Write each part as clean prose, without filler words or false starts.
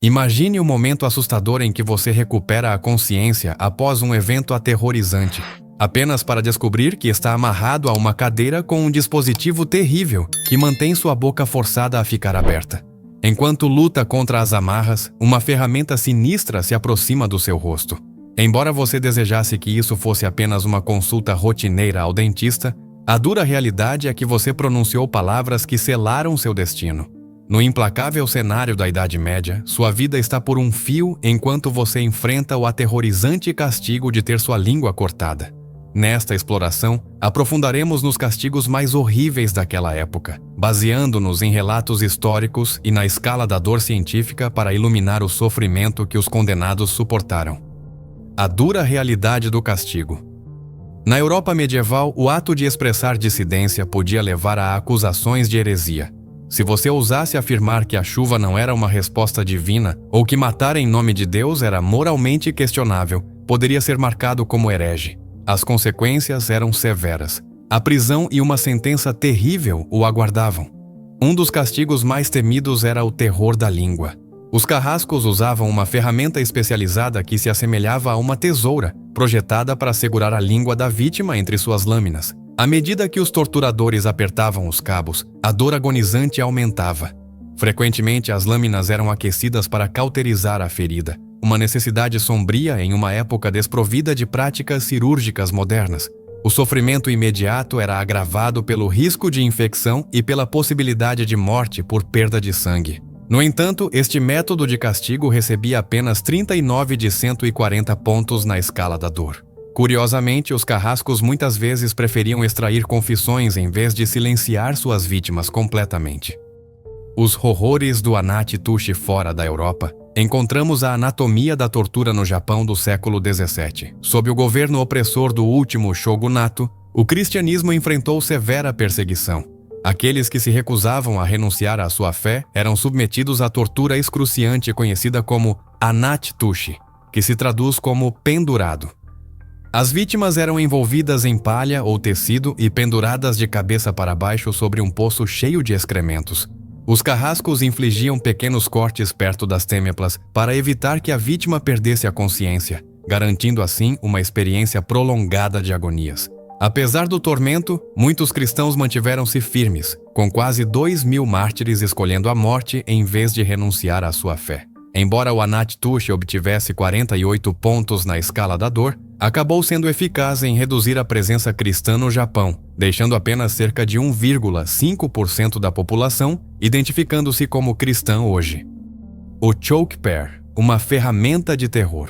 Imagine o momento assustador em que você recupera a consciência após um evento aterrorizante, apenas para descobrir que está amarrado a uma cadeira com um dispositivo terrível que mantém sua boca forçada a ficar aberta. Enquanto luta contra as amarras, uma ferramenta sinistra se aproxima do seu rosto. Embora você desejasse que isso fosse apenas uma consulta rotineira ao dentista, a dura realidade é que você pronunciou palavras que selaram seu destino. No implacável cenário da Idade Média, sua vida está por um fio enquanto você enfrenta o aterrorizante castigo de ter sua língua cortada. Nesta exploração, aprofundaremos nos castigos mais horríveis daquela época, baseando-nos em relatos históricos e na escala da dor científica para iluminar o sofrimento que os condenados suportaram. A dura realidade do castigo. Na Europa medieval, o ato de expressar dissidência podia levar a acusações de heresia. Se você ousasse afirmar que a chuva não era uma resposta divina ou que matar em nome de Deus era moralmente questionável, poderia ser marcado como herege. As consequências eram severas. A prisão e uma sentença terrível o aguardavam. Um dos castigos mais temidos era o terror da língua. Os carrascos usavam uma ferramenta especializada que se assemelhava a uma tesoura, projetada para segurar a língua da vítima entre suas lâminas. À medida que os torturadores apertavam os cabos, a dor agonizante aumentava. Frequentemente, as lâminas eram aquecidas para cauterizar a ferida, uma necessidade sombria em uma época desprovida de práticas cirúrgicas modernas. O sofrimento imediato era agravado pelo risco de infecção e pela possibilidade de morte por perda de sangue. No entanto, este método de castigo recebia apenas 39 de 140 pontos na escala da dor. Curiosamente, os carrascos muitas vezes preferiam extrair confissões em vez de silenciar suas vítimas completamente. Os horrores do Anat-Tushi fora da Europa. Encontramos a anatomia da tortura no Japão do século XVII. Sob o governo opressor do último shogunato, o cristianismo enfrentou severa perseguição. Aqueles que se recusavam a renunciar à sua fé eram submetidos à tortura excruciante conhecida como Anat-Tushi, que se traduz como pendurado. As vítimas eram envolvidas em palha ou tecido e penduradas de cabeça para baixo sobre um poço cheio de excrementos. Os carrascos infligiam pequenos cortes perto das têmplas para evitar que a vítima perdesse a consciência, garantindo assim uma experiência prolongada de agonias. Apesar do tormento, muitos cristãos mantiveram-se firmes, com quase 2.000 mártires escolhendo a morte em vez de renunciar à sua fé. Embora o Anat-Tushi obtivesse 48 pontos na escala da dor, acabou sendo eficaz em reduzir a presença cristã no Japão, deixando apenas cerca de 1,5% da população identificando-se como cristã hoje. O choke pear, uma ferramenta de terror.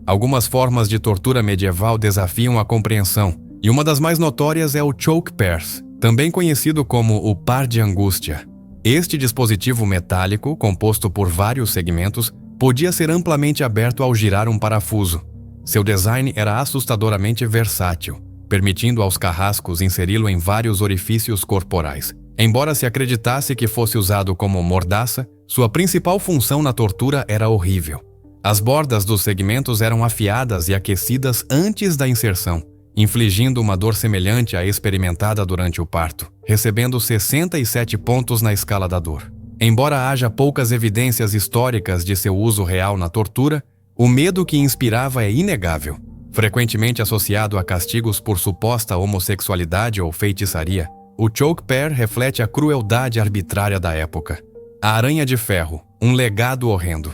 Algumas formas de tortura medieval desafiam a compreensão, e uma das mais notórias é o choke pears, também conhecido como o par de angústia. Este dispositivo metálico, composto por vários segmentos, podia ser amplamente aberto ao girar um parafuso. Seu design era assustadoramente versátil, permitindo aos carrascos inseri-lo em vários orifícios corporais. Embora se acreditasse que fosse usado como mordaça, sua principal função na tortura era horrível. As bordas dos segmentos eram afiadas e aquecidas antes da inserção, infligindo uma dor semelhante à experimentada durante o parto, recebendo 67 pontos na escala da dor. Embora haja poucas evidências históricas de seu uso real na tortura, o medo que inspirava é inegável. Frequentemente associado a castigos por suposta homossexualidade ou feitiçaria, o choke pear reflete a crueldade arbitrária da época. A aranha de ferro, um legado horrendo.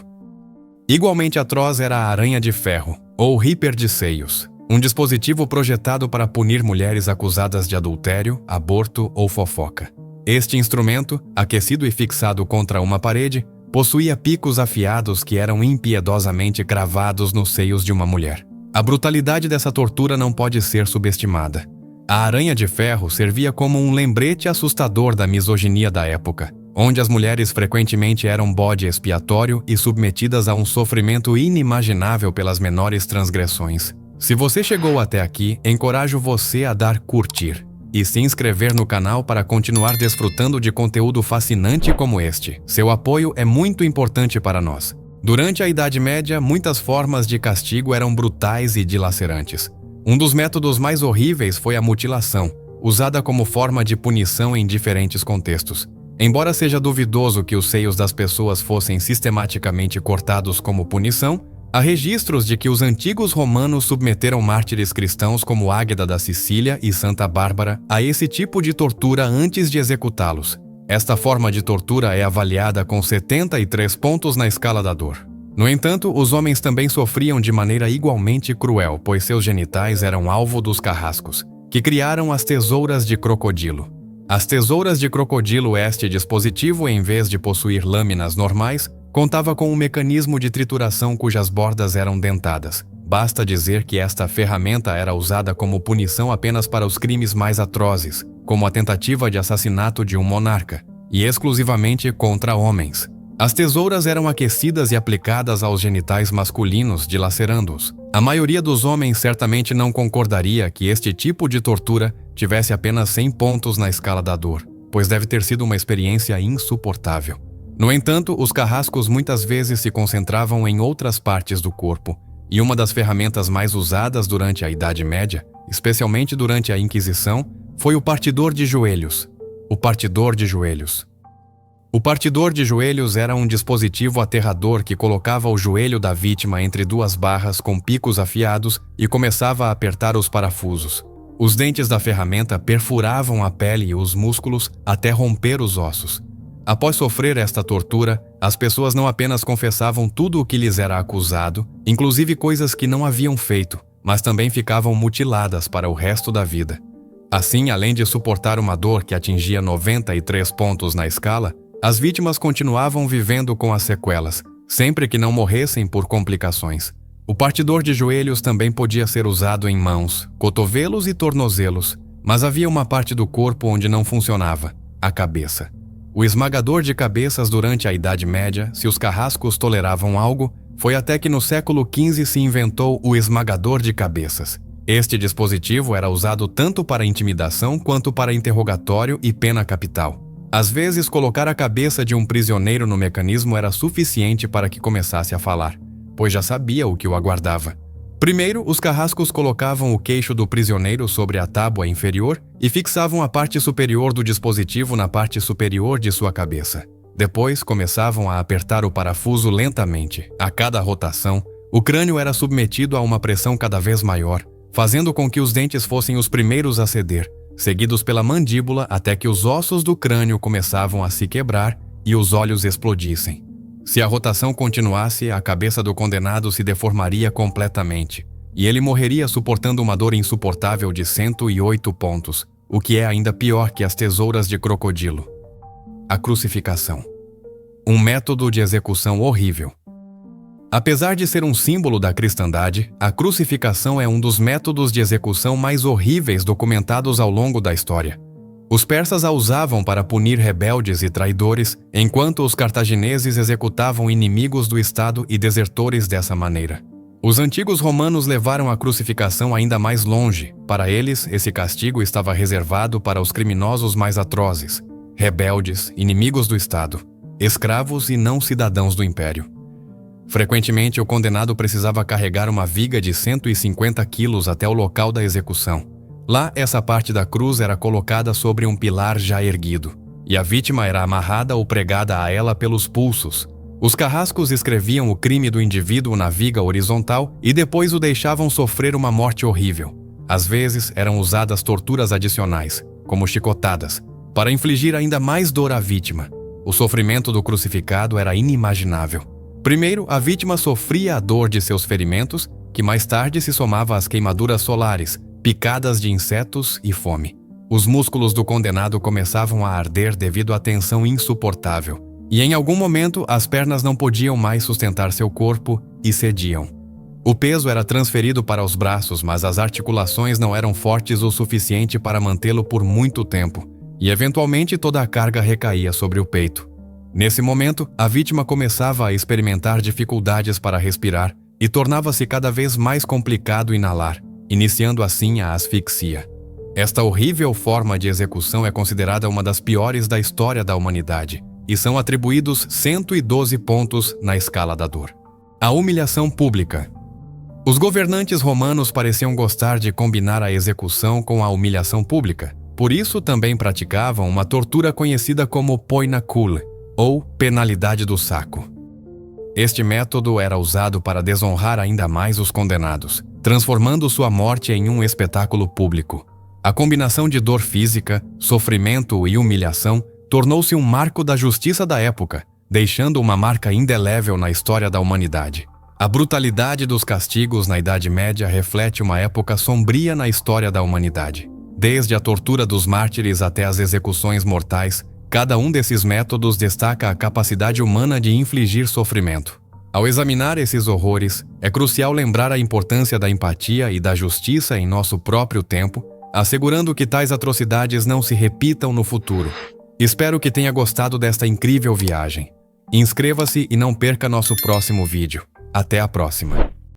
Igualmente atroz era a aranha de ferro, ou Reaper de seios, um dispositivo projetado para punir mulheres acusadas de adultério, aborto ou fofoca. Este instrumento, aquecido e fixado contra uma parede, possuía picos afiados que eram impiedosamente cravados nos seios de uma mulher. A brutalidade dessa tortura não pode ser subestimada. A aranha de ferro servia como um lembrete assustador da misoginia da época, onde as mulheres frequentemente eram bode expiatório e submetidas a um sofrimento inimaginável pelas menores transgressões. Se você chegou até aqui, encorajo você a dar curtir e se inscrever no canal para continuar desfrutando de conteúdo fascinante como este. Seu apoio é muito importante para nós. Durante a Idade Média, muitas formas de castigo eram brutais e dilacerantes. Um dos métodos mais horríveis foi a mutilação, usada como forma de punição em diferentes contextos. Embora seja duvidoso que os seios das pessoas fossem sistematicamente cortados como punição, há registros de que os antigos romanos submeteram mártires cristãos como Águeda da Sicília e Santa Bárbara a esse tipo de tortura antes de executá-los. Esta forma de tortura é avaliada com 73 pontos na escala da dor. No entanto, os homens também sofriam de maneira igualmente cruel, pois seus genitais eram alvo dos carrascos, que criaram as tesouras de crocodilo. As tesouras de crocodilo, este dispositivo, em vez de possuir lâminas normais, contava com um mecanismo de trituração cujas bordas eram dentadas. Basta dizer que esta ferramenta era usada como punição apenas para os crimes mais atrozes, como a tentativa de assassinato de um monarca, e exclusivamente contra homens. As tesouras eram aquecidas e aplicadas aos genitais masculinos, dilacerando-os. A maioria dos homens certamente não concordaria que este tipo de tortura tivesse apenas 100 pontos na escala da dor, pois deve ter sido uma experiência insuportável. No entanto, os carrascos muitas vezes se concentravam em outras partes do corpo, e uma das ferramentas mais usadas durante a Idade Média, especialmente durante a Inquisição, foi o partidor de joelhos. O partidor de joelhos. O partidor de joelhos era um dispositivo aterrador que colocava o joelho da vítima entre duas barras com picos afiados e começava a apertar os parafusos. Os dentes da ferramenta perfuravam a pele e os músculos até romper os ossos. Após sofrer esta tortura, as pessoas não apenas confessavam tudo o que lhes era acusado, inclusive coisas que não haviam feito, mas também ficavam mutiladas para o resto da vida. Assim, além de suportar uma dor que atingia 93 pontos na escala, as vítimas continuavam vivendo com as sequelas, sempre que não morressem por complicações. O partidor de joelhos também podia ser usado em mãos, cotovelos e tornozelos, mas havia uma parte do corpo onde não funcionava: a cabeça. O esmagador de cabeças durante a Idade Média, se os carrascos toleravam algo, foi até que no século XV se inventou o esmagador de cabeças. Este dispositivo era usado tanto para intimidação quanto para interrogatório e pena capital. Às vezes, colocar a cabeça de um prisioneiro no mecanismo era suficiente para que começasse a falar, pois já sabia o que o aguardava. Primeiro, os carrascos colocavam o queixo do prisioneiro sobre a tábua inferior e fixavam a parte superior do dispositivo na parte superior de sua cabeça. Depois, começavam a apertar o parafuso lentamente. A cada rotação, o crânio era submetido a uma pressão cada vez maior, fazendo com que os dentes fossem os primeiros a ceder, seguidos pela mandíbula até que os ossos do crânio começavam a se quebrar e os olhos explodissem. Se a rotação continuasse, a cabeça do condenado se deformaria completamente, e ele morreria suportando uma dor insuportável de 108 pontos, o que é ainda pior que as tesouras de crocodilo. A crucificação. Um método de execução horrível. Apesar de ser um símbolo da cristandade, a crucificação é um dos métodos de execução mais horríveis documentados ao longo da história. Os persas a usavam para punir rebeldes e traidores, enquanto os cartagineses executavam inimigos do Estado e desertores dessa maneira. Os antigos romanos levaram a crucificação ainda mais longe. Para eles, esse castigo estava reservado para os criminosos mais atrozes, rebeldes, inimigos do Estado, escravos e não cidadãos do Império. Frequentemente, o condenado precisava carregar uma viga de 150 quilos até o local da execução. Lá, essa parte da cruz era colocada sobre um pilar já erguido, e a vítima era amarrada ou pregada a ela pelos pulsos. Os carrascos escreviam o crime do indivíduo na viga horizontal e depois o deixavam sofrer uma morte horrível. Às vezes, eram usadas torturas adicionais, como chicotadas, para infligir ainda mais dor à vítima. O sofrimento do crucificado era inimaginável. Primeiro, a vítima sofria a dor de seus ferimentos, que mais tarde se somava às queimaduras solares, picadas de insetos e fome. Os músculos do condenado começavam a arder devido à tensão insuportável, e em algum momento as pernas não podiam mais sustentar seu corpo e cediam. O peso era transferido para os braços, mas as articulações não eram fortes o suficiente para mantê-lo por muito tempo, e eventualmente toda a carga recaía sobre o peito. Nesse momento, a vítima começava a experimentar dificuldades para respirar e tornava-se cada vez mais complicado inalar, iniciando assim a asfixia. Esta horrível forma de execução é considerada uma das piores da história da humanidade, e são atribuídos 112 pontos na escala da dor. A humilhação pública. Os governantes romanos pareciam gostar de combinar a execução com a humilhação pública. Por isso também praticavam uma tortura conhecida como poinakul, ou penalidade do saco. Este método era usado para desonrar ainda mais os condenados, transformando sua morte em um espetáculo público. A combinação de dor física, sofrimento e humilhação tornou-se um marco da justiça da época, deixando uma marca indelével na história da humanidade. A brutalidade dos castigos na Idade Média reflete uma época sombria na história da humanidade. Desde a tortura dos mártires até as execuções mortais, cada um desses métodos destaca a capacidade humana de infligir sofrimento. Ao examinar esses horrores, é crucial lembrar a importância da empatia e da justiça em nosso próprio tempo, assegurando que tais atrocidades não se repitam no futuro. Espero que tenha gostado desta incrível viagem. Inscreva-se e não perca nosso próximo vídeo. Até a próxima!